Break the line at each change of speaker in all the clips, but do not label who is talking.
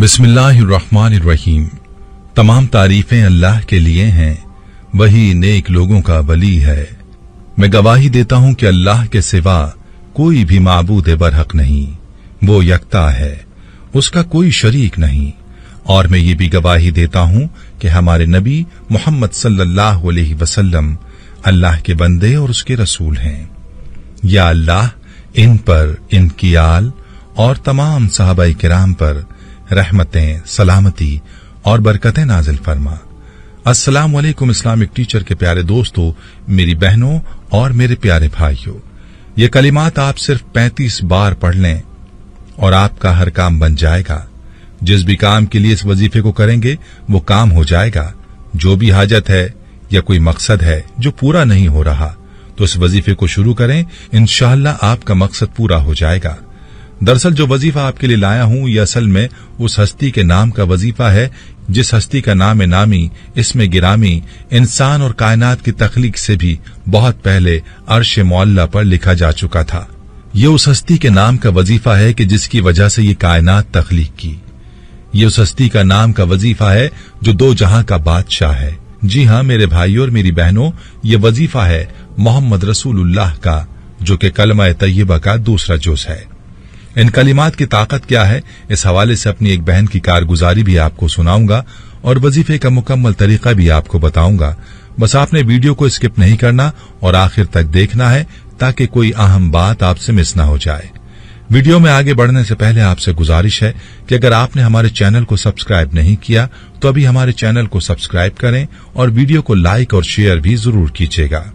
बिस्मिल्लाहिर्रहमानिर्रहीम। तमाम तारीफें अल्लाह के लिए हैं, वही नेक लोगों का वली है। मैं गवाही देता हूं कि अल्लाह के सिवा कोई भी माबूद बरहक नहीं, वो यकता है, उसका कोई शरीक नहीं। और मैं ये भी गवाही देता हूं कि हमारे नबी मोहम्मद सल्लल्लाहु अलैहि वसल्लम अल्लाह के बंदे और उसके रसूल हैं। या अल्लाह इन पर, इनकी आल और तमाम सहाबाए किराम पर रहमतें, सलामती और बरकतें नाजिल फरमा। अस्सलाम वालेकुम इस्लामिक टीचर के प्यारे दोस्तों, मेरी बहनों और मेरे प्यारे भाइयों, ये कलिमात आप सिर्फ 35 बार पढ़ लें और आपका हर काम बन जाएगा। जिस भी काम के लिए इस वजीफे को करेंगे वो काम हो जाएगा। जो भी हाजत है या कोई मकसद है जो पूरा नहीं हो रहा, तो इस वजीफे को शुरू करें, इंशाअल्लाह आपका मकसद पूरा हो जाएगा। दरअसल जो वजीफा आपके लिए लाया हूं ये असल में उस हस्ती के नाम का वजीफा है जिस हस्ती का नाम नामी, इसमें गिरामी, इंसान और कायनात की तख्लीक से भी बहुत पहले अर्श मौला पर लिखा जा चुका था। ये उस हस्ती के नाम का वजीफा है कि जिसकी वजह से ये कायनात तख्लीक की। ये उस हस्ती का नाम का वजीफा है जो दो जहां का बादशाह है। जी हां मेरे भाइयों और मेरी बहनों, ये वजीफा है मोहम्मद रसूलुल्लाह का, जो कि कलमा तय्यबा का दूसरा जुज़ है। इन कलिमात की ताकत क्या है, इस हवाले से अपनी एक बहन की कारगुजारी भी आपको सुनाऊंगा और वजीफे का मुकम्मल तरीका भी आपको बताऊंगा। बस आपने वीडियो को स्किप नहीं करना और आखिर तक देखना है ताकि कोई अहम बात आपसे मिस ना हो जाए। वीडियो में आगे बढ़ने से पहले आपसे गुजारिश है कि अगर आपने हमारे चैनल को सब्सक्राइब नहीं किया तो अभी हमारे चैनल को सब्सक्राइब करें और वीडियो को लाइक और शेयर भी जरूर कीजिएगा।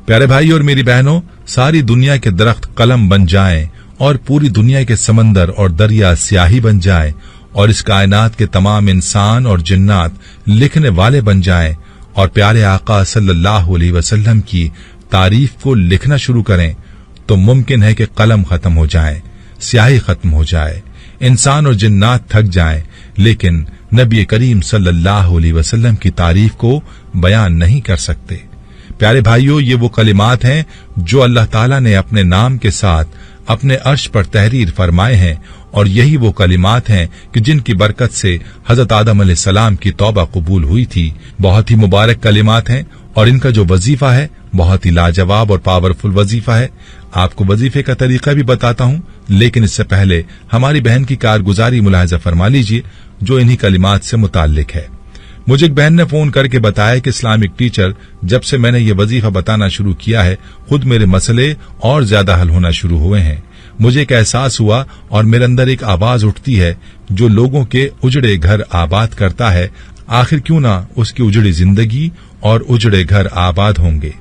प्यारे भाई और मेरी बहनों, सारी दुनिया के दरख्त कलम बन जाएं और पूरी दुनिया के समंदर और दरिया स्याही बन जाएं और इस कायनात के तमाम इंसान और जिन्नात लिखने वाले बन जाएं और प्यारे आका सल्लल्लाहु अलैहि वसल्लम की तारीफ को लिखना शुरू करें, तो मुमकिन है कि कलम खत्म हो जाए, स्याही खत्म हो जाए, इंसान और जिन्नात थक जाएं, लेकिन नबी करीम सल्लल्लाहु अलैहि वसल्लम की तारीफ को बयान नहीं कर सकते। प्यारे भाइयों, ये वो कलिमात हैं जो अल्लाह ताला ने अपने नाम के साथ अपने अर्श पर तहरीर फरमाए हैं और यही वो कलिमात हैं कि जिनकी बरकत से हजरत आदम अलैहिस्सलाम की तौबा कबूल हुई थी। बहुत ही मुबारक कलिमात हैं और इनका जो वजीफा है बहुत ही लाजवाब और पावरफुल वजीफा है। आपको वजीफे का तरीका भी बताता हूं, लेकिन इससे पहले हमारी बहन की कारगुजारी मुलाहिजा फरमा लीजिए जो इन्हीं कलिमात से मुताल्लिक है। मुझे एक बहन ने फोन करके बताया कि इस्लामिक टीचर, जब से मैंने ये वजीफा बताना शुरू किया है खुद मेरे मसले और ज्यादा हल होना शुरू हुए हैं। मुझे एक एहसास हुआ और मेरे अंदर एक आवाज उठती है जो लोगों के उजड़े घर आबाद करता है। आखिर क्यों ना उसकी उजड़ी जिंदगी और उजड़े घर आबाद होंगे।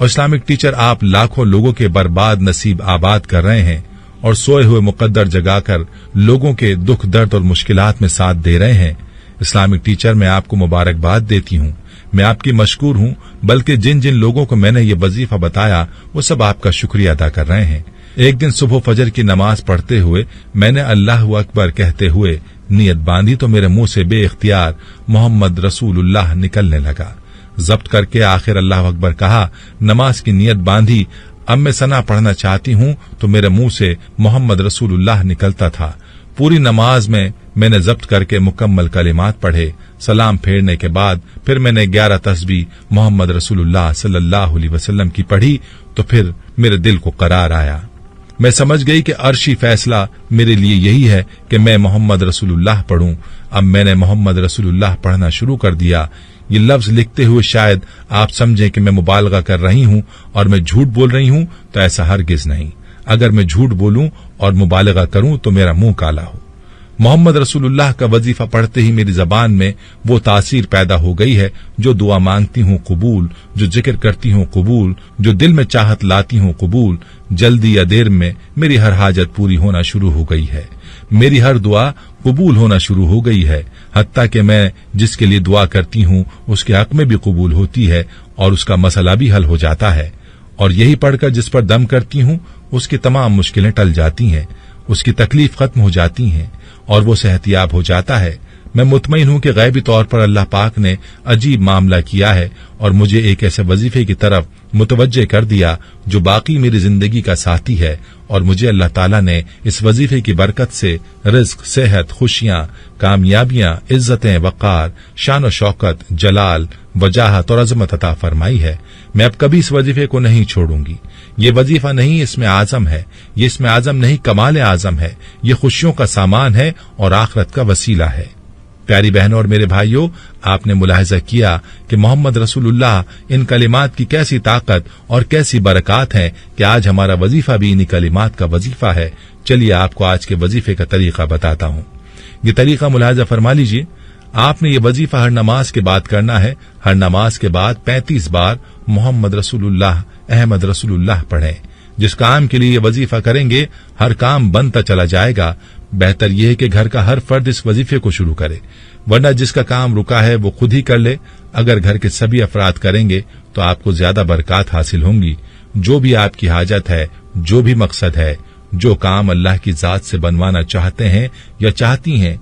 और इस्लामिक टीचर, आप लाखों लोगों के बर्बाद नसीब आबाद कर रहे हैं और सोए हुए मुकद्दर जगाकर लोगों के दुख दर्द और मुश्किलात में साथ दे रहे हैं। इस्लामिक टीचर, मैं आपको मुबारकबाद देती हूँ, मैं आपकी मशकूर हूँ, बल्कि जिन जिन लोगों को मैंने ये वजीफा बताया वो सब आपका शुक्रिया अदा कर रहे हैं। एक दिन सुबह फजर की नमाज पढ़ते हुए मैंने अल्लाहु अकबर कहते हुए नियत बांधी तो मेरे मुंह से बेइख्तियार मोहम्मद रसूलुल्लाह निकलने लगा। जब्त करके आखिर अल्लाहु अकबर कहा, नमाज की नियत बांधी, अब मैं सना पढ़ना चाहती हूँ, तो मेरे मुंह से मोहम्मद रसूलुल्लाह निकलता था। पूरी नमाज में मैंने जब्त करके मुकम्मल कलिमात पढ़े। सलाम फेरने के बाद फिर मैंने 11 तस्बीह मोहम्मद रसूलुल्लाह सल्लल्लाहु अलैहि वसल्लम की पढ़ी, तो फिर मेरे दिल को करार आया। मैं समझ गई कि अर्शी फैसला मेरे लिए यही है कि मैं मोहम्मद रसूलुल्लाह पढ़ूं। अब मैंने मोहम्मद रसूलुल्लाह पढ़ना शुरू कर दिया। ये लफ्ज लिखते हुए शायद आप समझें कि मैं मुबालगा कर रही हूं और मैं झूठ बोल रही हूं, तो ऐसा हरगिज नहीं। अगर मैं झूठ बोलूं और मुबालगा करूं तो मेरा मुंह काला हो। मोहम्मद रसूलुल्लाह का वजीफा पढ़ते ही मेरी जबान में वो तासीर पैदा हो गई है, जो दुआ मांगती हूँ कबूल, जो जिक्र करती हूँ कबूल, जो दिल में चाहत लाती हूँ कबूल। जल्दी या देर में मेरी हर हाजत पूरी होना शुरू हो गई है, मेरी हर दुआ कबूल होना शुरू हो गई है। हत्ता कि मैं जिसके लिए दुआ करती हूँ उसके हक में भी कबूल होती है और उसका मसला भी हल हो जाता है। और यही पढ़कर जिस पर दम करती हूँ उसकी तमाम मुश्किलें टल जाती हैं, उसकी तकलीफ खत्म हो जाती हैं और वो सेहतियाब हो जाता है। मैं मुतमईन हूं कि गैबी तौर पर अल्लाह पाक ने अजीब मामला किया है और मुझे एक ऐसे वजीफे की तरफ मुतवज्जे कर दिया जो बाकी मेरी जिंदगी का साथी है, और मुझे अल्लाह ताला ने इस वजीफे की बरकत से रिज्क, सेहत, खुशियां, कामयाबियां, इज्जतें, वक़ार, शान व शौकत, जलाल, वजाहत और अजमत अता फरमाई है। मैं अब कभी इस वजीफे को नहीं छोड़ूंगी। ये वजीफा नहीं इसमें आजम है, ये इसमें आजम नहीं कमाल आजम है, ये खुशियों का सामान है और आखिरत का वसीला है। प्यारी बहनों और मेरे भाइयों, आपने मुलाहिजा किया कि मोहम्मद रसूलुल्लाह इन कलिमात की कैसी ताकत और कैसी बरकत है कि आज हमारा वजीफा भी इन्हीं कलिमात का वजीफा है। चलिए आपको आज के वजीफे का तरीका बताता हूं। ये तरीका मुलाहिजा फरमा लीजिए। आपने ये वजीफा हर नमाज के बाद करना है। हर नमाज के बाद 35 बार मोहम्मद रसूलुल्लाह, अहमद रसूलुल्लाह पढ़ें। जिस काम के लिए ये वजीफा करेंगे हर काम बनता चला जाएगा। बेहतर यह है कि घर का हर फर्द इस वजीफे को शुरू करे, वरना जिसका काम रुका है वो खुद ही कर ले। अगर घर के सभी अफराद करेंगे तो आपको ज्यादा बरकत हासिल होंगी। जो भी आपकी हाजत है, जो भी मकसद है, जो काम अल्लाह की जात से बनवाना चाहते हैं या चाहती हैं,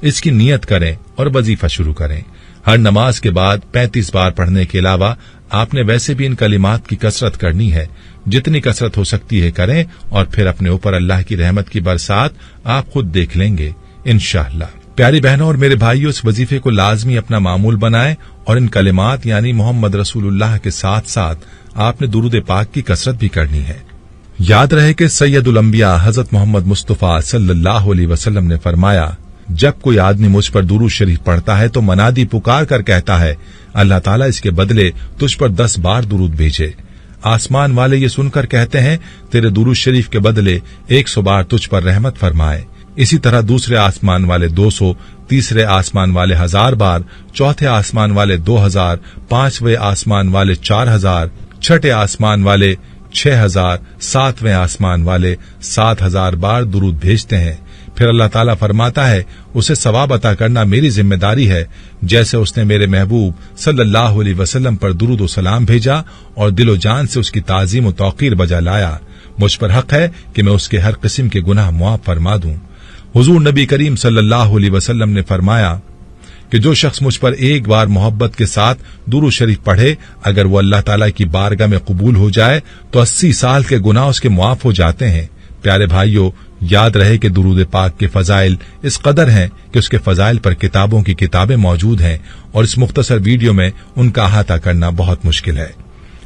इसकी नियत करें और वजीफा शुरू करें। हर नमाज के बाद 35 बार पढ़ने के अलावा आपने वैसे भी इन कलिमात की कसरत करनी है। जितनी कसरत हो सकती है करें और फिर अपने ऊपर अल्लाह की रहमत की बरसात आप खुद देख लेंगे इंशाअल्लाह। प्यारी बहनों और मेरे भाइयों, इस वजीफे को लाजमी अपना मामूल बनाएं और इन कलिमात यानी मोहम्मद रसूलुल्लाह के साथ साथ आपने दुरूद पाक की कसरत भी करनी है। याद रहे कि सैयदुल अंबिया हजरत मोहम्मद मुस्तफा सल्लल्लाहु अलैहि वसल्लम ने फरमाया, जब कोई आदमी मुझ पर दुरूद शरीफ पढ़ता है तो मनादी पुकार कर कहता है, अल्लाह ताला इसके बदले तुझ पर 10 बार दुरूद भेजे। आसमान वाले ये सुनकर कहते हैं, तेरे दुरूद शरीफ के बदले 100 बार तुझ पर रहमत फरमाए। इसी तरह दूसरे आसमान वाले 200, तीसरे आसमान वाले 1000 बार, चौथे आसमान वाले 2000, पांचवें आसमान वाले 4000, छठे आसमान वाले 6000, सातवें आसमान वाले 7000 बार दुरूद भेजते हैं। फिर अल्लाह ताला फरमाता है, उसे सवाब अता करना मेरी जिम्मेदारी है, जैसे उसने मेरे महबूब सल्लल्लाहु अलैहि वसल्लम पर दुरूद व सलाम भेजा और दिलो जान से उसकी ताजीम व तौकीर बजा लाया। मुझ पर हक है कि मैं उसके हर किस्म के गुनाह मुआफ फरमा दूं। हुजूर नबी करीम सल्लल्लाहु अलैहि वसल्लम ने फरमाया कि जो शख्स मुझ पर एक बार मोहब्बत के साथ दुरूद शरीफ पढ़े, अगर वो अल्लाह ताला की बारगाह में कबूल हो जाए तो 80 साल के गुनाह उसके मुआफ हो जाते हैं। प्यारे भाइयों, याद रहे कि दुरूद पाक के फजाइल इस कदर हैं कि उसके फजाइल पर किताबों की किताबें मौजूद हैं और इस मुख्तसर वीडियो में उनका अहाता करना बहुत मुश्किल है।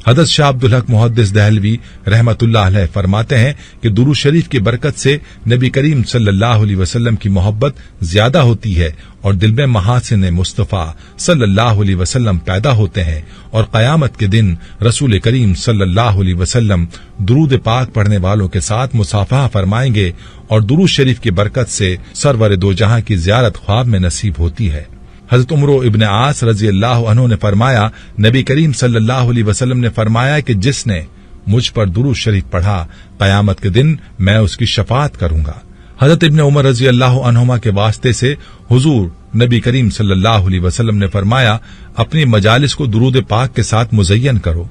हज़रत शाह अब्दुल हक मुहद्दिस दहलवी रहमतुल्लाह अलैह फरमाते हैं कि दुरूद शरीफ की बरकत से नबी करीम सल्लल्लाहु अलैहि वसल्लम की मोहब्बत ज्यादा होती है और दिल में महासिन मुस्तफा सल्लल्लाहु अलैहि वसल्लम पैदा होते हैं और कयामत के दिन रसूल करीम सल्लल्लाहु अलैहि वसल्लम दुरूद पाक पढ़ने वालों के साथ मुसाफहा फरमाएंगे और दुरूद शरीफ की बरकत से सरवर दो जहां की ज़ियारत ख्वाब में नसीब होती है। हजरत उमर इब्न आस रजी अल्लाह अन्हु ने फरमाया, नबी करीम सल्लल्लाहु अलैहि वसल्लम ने फरमाया कि जिसने मुझ पर दुरूद शरीफ पढ़ा, कयामत के दिन मैं उसकी शफाअत करूंगा। हजरत इब्न उमर रजी अल्लाह अन्हुमा के वास्ते से हुजूर नबी करीम सल्लल्लाहु अलैहि वसल्लम ने फरमाया, अपनी मजालिस को दुरूद पाक के साथ मुज़य्यन करो,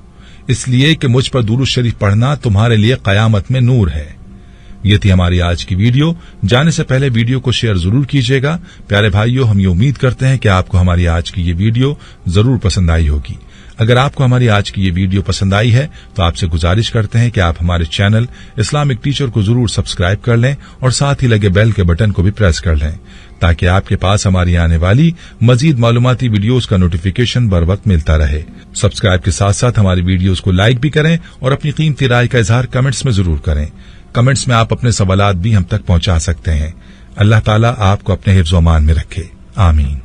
इसलिए कि मुझ पर दुरूद शरीफ पढ़ना तुम्हारे लिए कयामत में नूर है। ये थी हमारी आज की वीडियो। जाने से पहले वीडियो को शेयर जरूर कीजिएगा। प्यारे भाइयों, हम ये उम्मीद करते हैं कि आपको हमारी आज की ये वीडियो जरूर पसंद आई होगी। अगर आपको हमारी आज की ये वीडियो पसंद आई है तो आपसे गुजारिश करते हैं कि आप हमारे चैनल इस्लामिक टीचर को जरूर सब्सक्राइब कर लें और साथ ही लगे बेल के बटन को भी प्रेस कर लें, ताकि आपके पास हमारी आने वाली मजीद मालूमाती वीडियोस का नोटिफिकेशन बर वक्त मिलता रहे। सब्सक्राइब के साथ साथ हमारी वीडियोस को लाइक भी करें और अपनी कीमती राय का इजहार कमेंट्स में जरूर करें। कमेंट्स में आप अपने सवालात भी हम तक पहुंचा सकते हैं। अल्लाह ताला आपको अपने हिफ्ज़-ओ-अमान में रखे। आमीन।